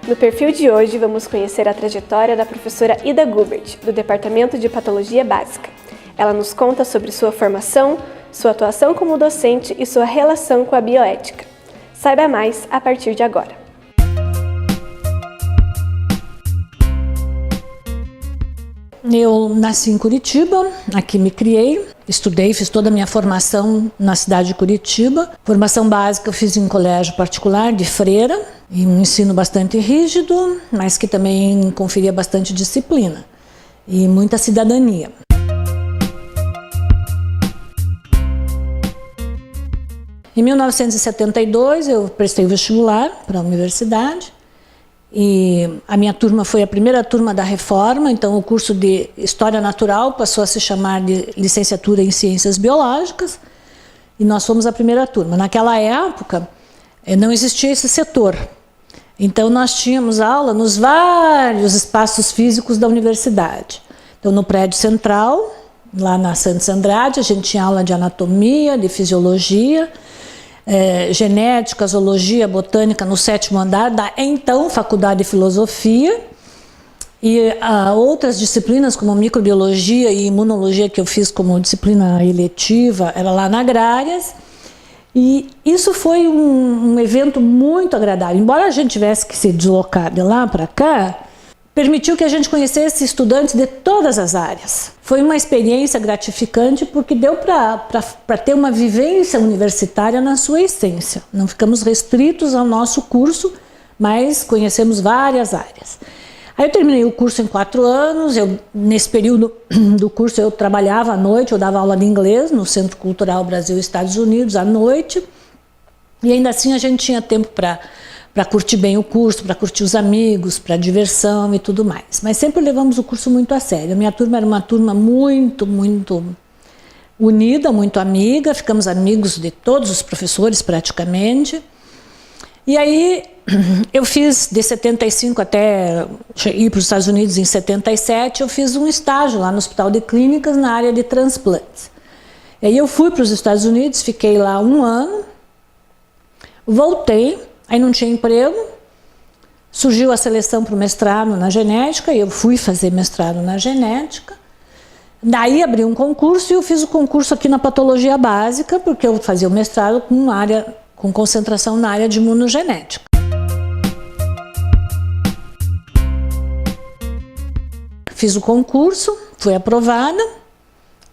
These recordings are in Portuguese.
No perfil de hoje, vamos conhecer a trajetória da professora Ida Gubert, do Departamento de Patologia Básica. Ela nos conta sobre sua formação, sua atuação como docente e sua relação com a bioética. Saiba mais a partir de agora. Eu nasci em Curitiba, aqui me criei, estudei, fiz toda a minha formação na cidade de Curitiba. Formação básica eu fiz em colégio particular de freira, e um ensino bastante rígido, mas que também conferia bastante disciplina e muita cidadania. Em 1972 eu prestei o vestibular para a universidade. E a minha turma foi a primeira turma da reforma, então o curso de História Natural passou a se chamar de Licenciatura em Ciências Biológicas, e nós fomos a primeira turma. Naquela época não existia esse setor, então nós tínhamos aula nos vários espaços físicos da universidade. Então no prédio central, lá na Santos Andrade, a gente tinha aula de anatomia, de fisiologia, genética, zoologia, botânica no 7º andar da então Faculdade de Filosofia, e outras disciplinas como microbiologia e imunologia que eu fiz como disciplina eletiva era lá na Agrárias. E isso foi um evento muito agradável, embora a gente tivesse que se deslocar de lá para cá, permitiu que a gente conhecesse estudantes de todas as áreas. Foi uma experiência gratificante porque deu para ter uma vivência universitária na sua essência. Não ficamos restritos ao nosso curso, mas conhecemos várias áreas. Aí eu terminei o curso em 4 anos, nesse período do curso eu trabalhava à noite, eu dava aula de inglês no Centro Cultural Brasil e Estados Unidos à noite, e ainda assim a gente tinha tempo para curtir bem o curso, para curtir os amigos, para diversão e tudo mais. Mas sempre levamos o curso muito a sério. A minha turma era uma turma muito unida, muito amiga, ficamos amigos de todos os professores praticamente. E aí eu fiz de 75 até ir para os Estados Unidos em 77, eu fiz um estágio lá no Hospital de Clínicas na área de transplantes. E aí eu fui para os Estados Unidos, fiquei lá 1 ano, voltei. Aí não tinha emprego, surgiu a seleção para o mestrado na genética, e eu fui fazer mestrado na genética. Daí abri um concurso e eu fiz o concurso aqui na patologia básica, porque eu fazia o mestrado com concentração na área de imunogenética. Fiz o concurso, fui aprovada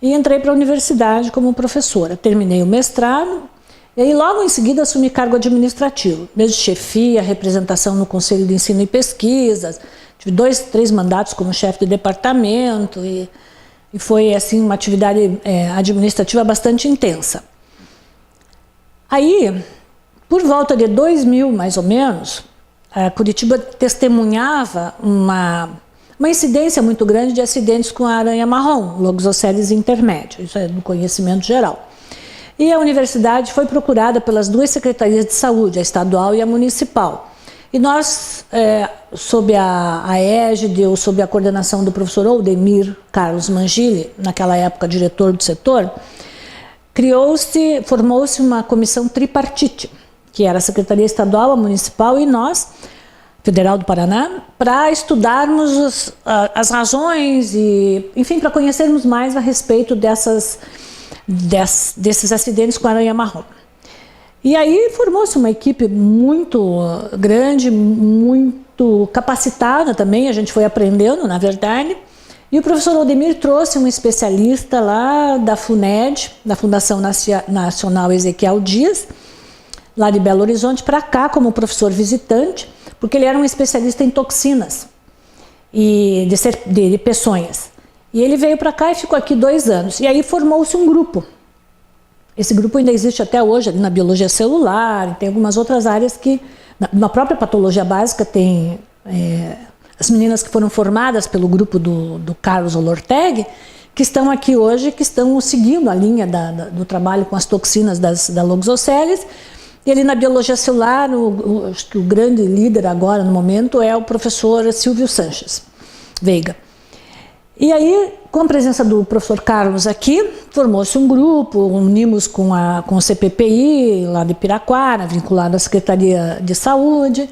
e entrei para a universidade como professora. Terminei o mestrado. E aí logo em seguida assumi cargo administrativo, desde chefia, representação no Conselho de Ensino e Pesquisas, tive 2, 3 mandatos como chefe de departamento e foi assim uma atividade administrativa bastante intensa. Aí, por volta de 2000 mais ou menos, Curitiba testemunhava uma incidência muito grande de acidentes com a aranha marrom, Loxosceles intermédio, isso é do conhecimento geral. E a universidade foi procurada pelas 2 secretarias de saúde, a estadual e a municipal. E nós, sob a égide ou sob a coordenação do professor Oldemir Carlos Mangili, naquela época diretor do setor, formou-se uma comissão tripartite, que era a Secretaria Estadual, a Municipal e nós, Federal do Paraná, para estudarmos as razões e, enfim, para conhecermos mais a respeito desses acidentes com a aranha marrom. E aí formou-se uma equipe muito grande, muito capacitada também, a gente foi aprendendo, na verdade, e o professor Oldemir trouxe um especialista lá da FUNED, da Fundação Nacional Ezequiel Dias, lá de Belo Horizonte, para cá como professor visitante, porque ele era um especialista em toxinas e de peçonhas. E ele veio para cá e ficou aqui 2 anos. E aí formou-se um grupo. Esse grupo ainda existe até hoje, ali na biologia celular, tem algumas outras áreas que, na própria patologia básica, tem as meninas que foram formadas pelo grupo do Carlos Olorteg, que estão aqui hoje, que estão seguindo a linha do trabalho com as toxinas da Loxosceles. E ali na biologia celular, acho que o grande líder agora, no momento, é o professor Silvio Sanches Veiga. E aí, com a presença do professor Carlos aqui, formou-se um grupo, unimos com o CPPI, lá de Piraquara, vinculado à Secretaria de Saúde,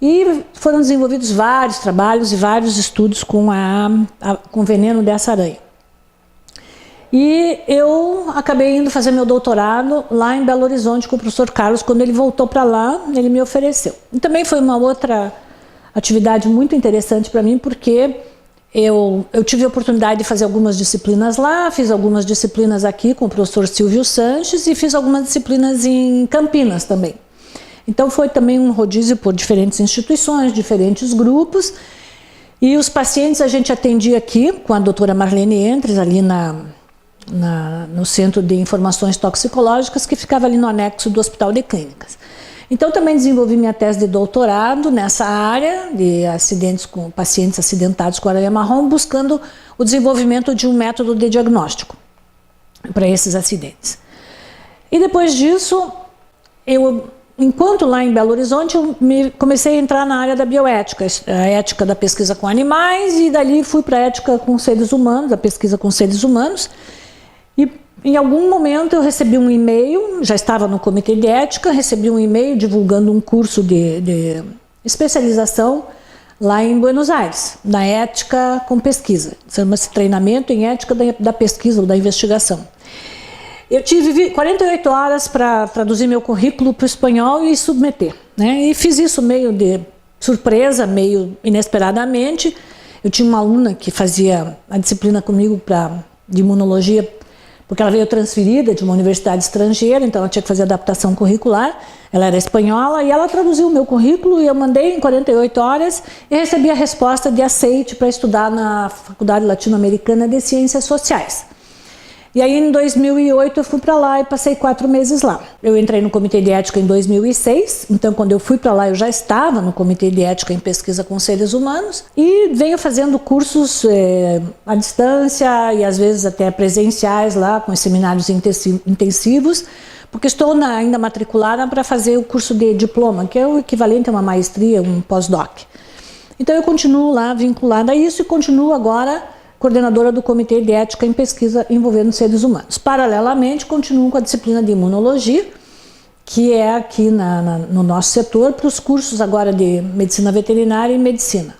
E foram desenvolvidos vários trabalhos e vários estudos com o veneno dessa aranha. E eu acabei indo fazer meu doutorado lá em Belo Horizonte com o professor Carlos. Quando ele voltou para lá, ele me ofereceu. E também foi uma outra atividade muito interessante para mim, porque eu tive a oportunidade de fazer algumas disciplinas lá, fiz algumas disciplinas aqui com o professor Silvio Sanches e fiz algumas disciplinas em Campinas também. Então foi também um rodízio por diferentes instituições, diferentes grupos. E os pacientes a gente atendia aqui com a doutora Marlene Entres, ali no Centro de Informações Toxicológicas, que ficava ali no anexo do Hospital de Clínicas. Então também desenvolvi minha tese de doutorado nessa área de acidentes com pacientes acidentados com aranha marrom, buscando o desenvolvimento de um método de diagnóstico para esses acidentes. E depois disso, enquanto lá em Belo Horizonte, eu comecei a entrar na área da bioética, a ética da pesquisa com animais, e dali fui para a ética com seres humanos, a pesquisa com seres humanos. E em algum momento eu recebi um e-mail, já estava no comitê de ética, recebi um e-mail divulgando um curso de especialização lá em Buenos Aires, na ética com pesquisa. Chama-se treinamento em ética da pesquisa ou da investigação. Eu tive 48 horas para traduzir meu currículo para o espanhol e submeter, né? E fiz isso meio de surpresa, meio inesperadamente. Eu tinha uma aluna que fazia a disciplina comigo de imunologia, porque ela veio transferida de uma universidade estrangeira, então ela tinha que fazer adaptação curricular. Ela era espanhola e ela traduziu o meu currículo e eu mandei em 48 horas e recebi a resposta de aceite para estudar na Faculdade Latino-Americana de Ciências Sociais. E aí em 2008 eu fui para lá e passei 4 meses lá. Eu entrei no Comitê de Ética em 2006, então quando eu fui para lá eu já estava no Comitê de Ética em Pesquisa com Seres Humanos e venho fazendo cursos à distância e às vezes até presenciais lá, com seminários intensivos, porque estou ainda matriculada para fazer o curso de diploma, que é o equivalente a uma maestria, um pós-doc. Então eu continuo lá vinculada a isso e continuo agora coordenadora do Comitê de Ética em Pesquisa envolvendo seres humanos. Paralelamente, continuo com a disciplina de imunologia, que é aqui no nosso setor, para os cursos agora de medicina veterinária e medicina.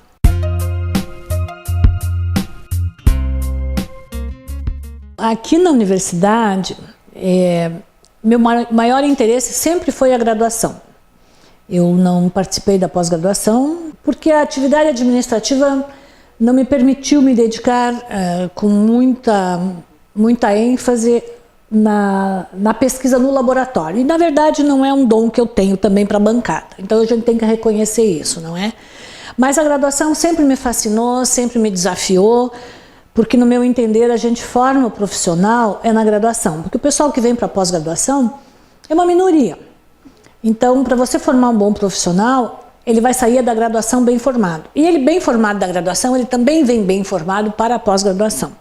Aqui na universidade, meu maior interesse sempre foi a graduação. Eu não participei da pós-graduação, porque a atividade administrativa não me permitiu me dedicar com muita ênfase na pesquisa no laboratório. E, na verdade, não é um dom que eu tenho também para a bancada. Então, a gente tem que reconhecer isso, não é? Mas a graduação sempre me fascinou, sempre me desafiou, porque, no meu entender, a gente forma o profissional na graduação. Porque o pessoal que vem para a pós-graduação é uma minoria. Então, para você formar um bom profissional, ele vai sair da graduação bem formado. E ele bem formado da graduação, ele também vem bem formado para a pós-graduação.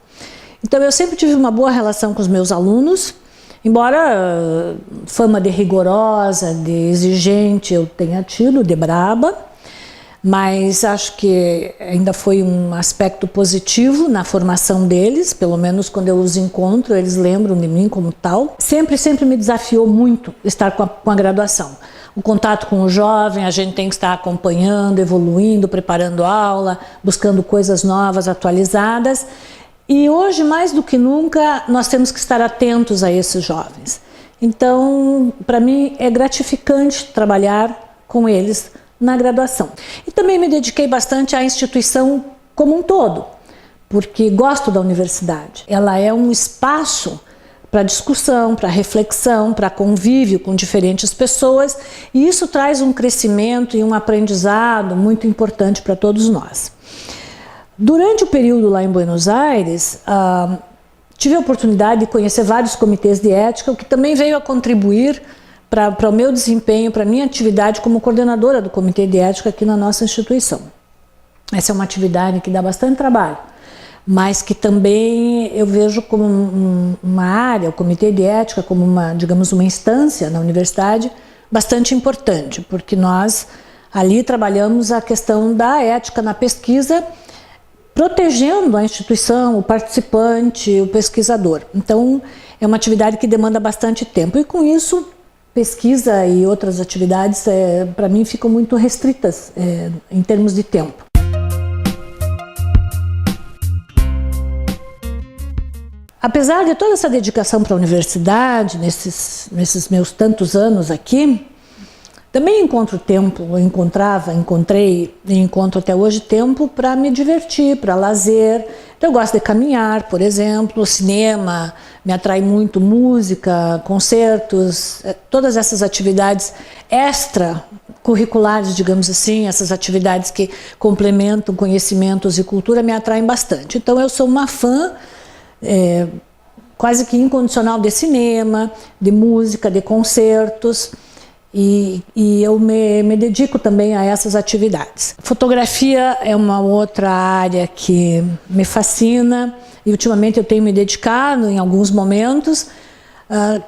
Então eu sempre tive uma boa relação com os meus alunos, embora fama de rigorosa, de exigente eu tenha tido, de braba, mas acho que ainda foi um aspecto positivo na formação deles, pelo menos quando eu os encontro, eles lembram de mim como tal. Sempre me desafiou muito estar com a graduação. O contato com o jovem, a gente tem que estar acompanhando, evoluindo, preparando aula, buscando coisas novas, atualizadas. E hoje, mais do que nunca, nós temos que estar atentos a esses jovens. Então, para mim, é gratificante trabalhar com eles na graduação. E também me dediquei bastante à instituição como um todo, porque gosto da universidade. Ela é um espaço para discussão, para reflexão, para convívio com diferentes pessoas, e isso traz um crescimento e um aprendizado muito importante para todos nós. Durante o período lá em Buenos Aires, tive a oportunidade de conhecer vários comitês de ética, o que também veio a contribuir para o meu desempenho, para a minha atividade como coordenadora do Comitê de Ética aqui na nossa instituição. Essa é uma atividade que dá bastante trabalho, mas que também eu vejo como uma área, o Comitê de Ética, como uma instância na universidade bastante importante, porque nós ali trabalhamos a questão da ética na pesquisa, protegendo a instituição, o participante, o pesquisador. Então, é uma atividade que demanda bastante tempo e com isso pesquisa e outras atividades, para mim, ficam muito restritas em termos de tempo. Apesar de toda essa dedicação para a universidade, nesses meus tantos anos aqui, também encontrei e encontro até hoje tempo para me divertir, para lazer. Então, eu gosto de caminhar, por exemplo, cinema, me atrai muito música, concertos, todas essas atividades extracurriculares, digamos assim, essas atividades que complementam conhecimentos e cultura me atraem bastante. Então, eu sou uma fã quase que incondicional de cinema, de música, de concertos. E eu me dedico também a essas atividades. Fotografia é uma outra área que me fascina e ultimamente eu tenho me dedicado em alguns momentos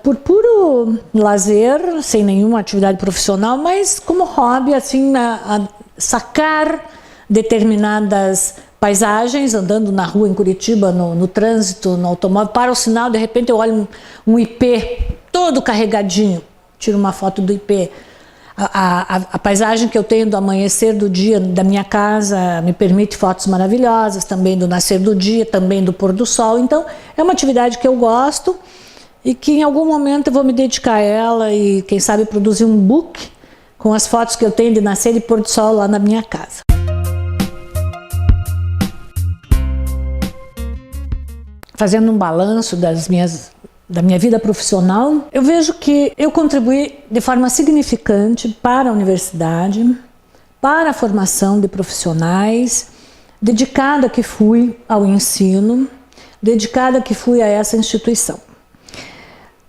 por puro lazer, sem nenhuma atividade profissional, mas como hobby, assim, a sacar determinadas paisagens, andando na rua em Curitiba, no trânsito, no automóvel, para o sinal, de repente eu olho um IP todo carregadinho. Tiro uma foto do IP. A paisagem que eu tenho do amanhecer do dia da minha casa me permite fotos maravilhosas, também do nascer do dia, também do pôr do sol. Então, é uma atividade que eu gosto e que em algum momento eu vou me dedicar a ela e, quem sabe, produzir um book com as fotos que eu tenho de nascer e pôr do sol lá na minha casa. Fazendo um balanço da minha vida profissional, eu vejo que eu contribuí de forma significante para a universidade, para a formação de profissionais, dedicada que fui ao ensino, dedicada que fui a essa instituição.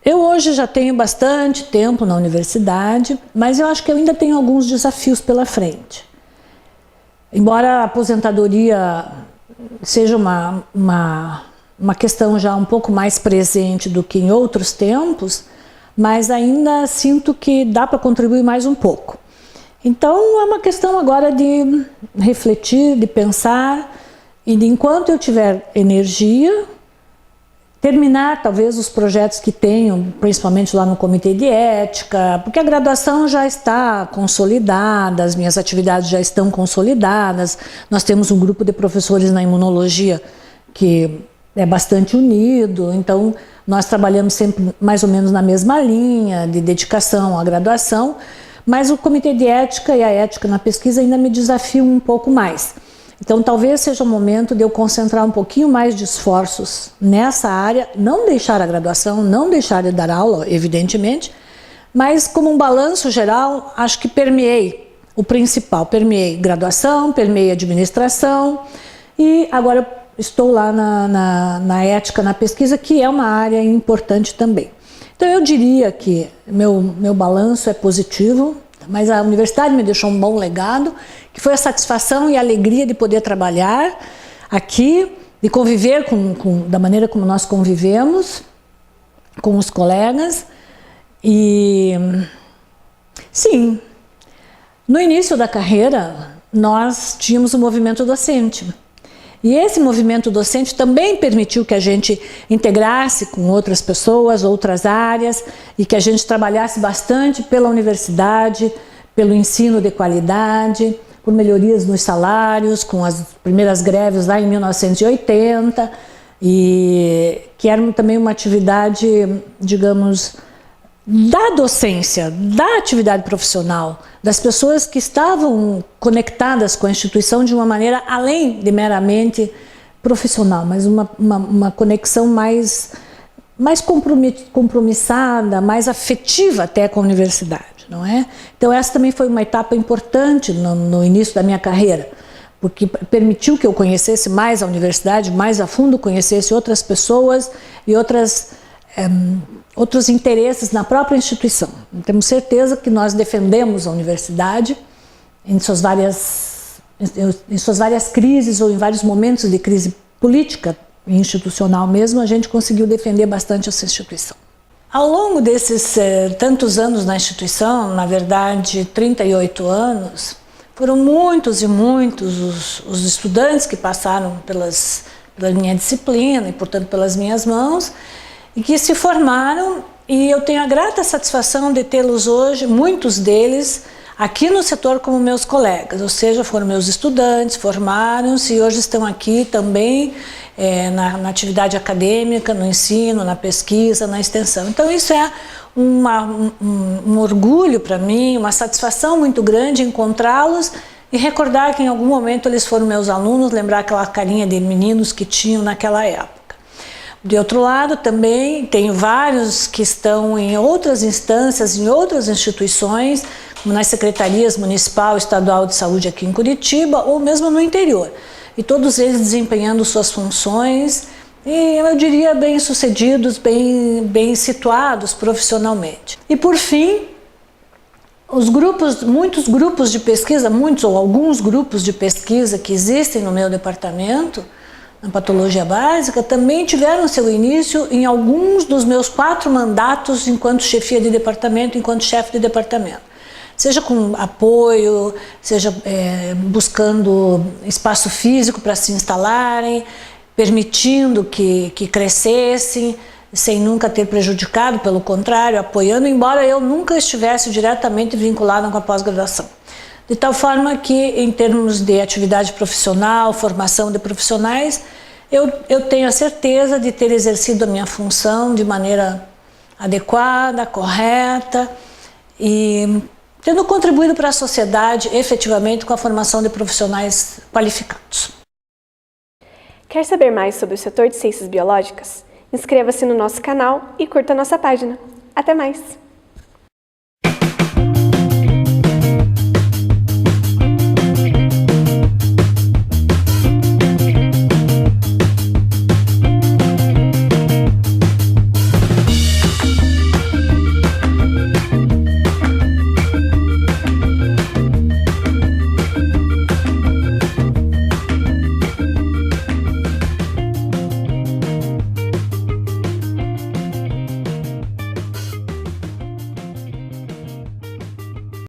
Eu hoje já tenho bastante tempo na universidade, mas eu acho que eu ainda tenho alguns desafios pela frente. Embora a aposentadoria seja uma questão já um pouco mais presente do que em outros tempos, mas ainda sinto que dá para contribuir mais um pouco. Então é uma questão agora de refletir, de pensar e de, enquanto eu tiver energia, terminar talvez os projetos que tenho, principalmente lá no Comitê de Ética, porque a graduação já está consolidada, as minhas atividades já estão consolidadas, nós temos um grupo de professores na imunologia que é bastante unido, então nós trabalhamos sempre mais ou menos na mesma linha de dedicação à graduação, mas o Comitê de Ética e a ética na pesquisa ainda me desafiam um pouco mais. Então talvez seja o momento de eu concentrar um pouquinho mais de esforços nessa área, não deixar a graduação, não deixar de dar aula, evidentemente, mas como um balanço geral, acho que permeei o principal, permeei graduação, permeei administração e agora estou lá na ética, na pesquisa, que é uma área importante também. Então eu diria que meu balanço é positivo, mas a universidade me deixou um bom legado, que foi a satisfação e a alegria de poder trabalhar aqui, de conviver da maneira como nós convivemos com os colegas. E sim, no início da carreira nós tínhamos o movimento docente. E esse movimento docente também permitiu que a gente integrasse com outras pessoas, outras áreas, e que a gente trabalhasse bastante pela universidade, pelo ensino de qualidade, por melhorias nos salários, com as primeiras greves lá em 1980, e que era também uma atividade, digamos, da docência, da atividade profissional, das pessoas que estavam conectadas com a instituição de uma maneira além de meramente profissional, mas uma conexão mais compromissada, mais afetiva até com a universidade, não é? Então essa também foi uma etapa importante no início da minha carreira, porque permitiu que eu conhecesse mais a universidade, mais a fundo conhecesse outras pessoas e outros interesses na própria instituição. Temos certeza que nós defendemos a universidade em suas várias crises ou em vários momentos de crise política e institucional mesmo, a gente conseguiu defender bastante essa instituição. Ao longo desses tantos anos na instituição, na verdade 38 anos, foram muitos e muitos os estudantes que passaram pela minha disciplina e, portanto, pelas minhas mãos, e que se formaram E eu tenho a grata satisfação de tê-los hoje, muitos deles, aqui no setor como meus colegas, ou seja, foram meus estudantes, formaram-se e hoje estão aqui também na atividade acadêmica, no ensino, na pesquisa, na extensão. Então isso é um orgulho para mim, uma satisfação muito grande encontrá-los e recordar que em algum momento eles foram meus alunos, lembrar aquela carinha de meninos que tinham naquela época. De outro lado, também tenho vários que estão em outras instâncias, em outras instituições, como nas secretarias municipal e estadual de saúde aqui em Curitiba, ou mesmo no interior. E todos eles desempenhando suas funções, e eu diria bem-sucedidos, bem situados profissionalmente. E por fim, muitos grupos de pesquisa, muitos ou alguns grupos de pesquisa que existem no meu departamento, na patologia básica, também tiveram seu início em alguns dos meus 4 mandatos enquanto chefia de departamento, enquanto chefe de departamento. Seja com apoio, seja buscando espaço físico para se instalarem, permitindo que crescessem, sem nunca ter prejudicado, pelo contrário, apoiando, embora eu nunca estivesse diretamente vinculada com a pós-graduação. De tal forma que, em termos de atividade profissional, formação de profissionais, eu tenho a certeza de ter exercido a minha função de maneira adequada, correta e tendo contribuído para a sociedade efetivamente com a formação de profissionais qualificados. Quer saber mais sobre o setor de ciências biológicas? Inscreva-se no nosso canal e curta a nossa página. Até mais!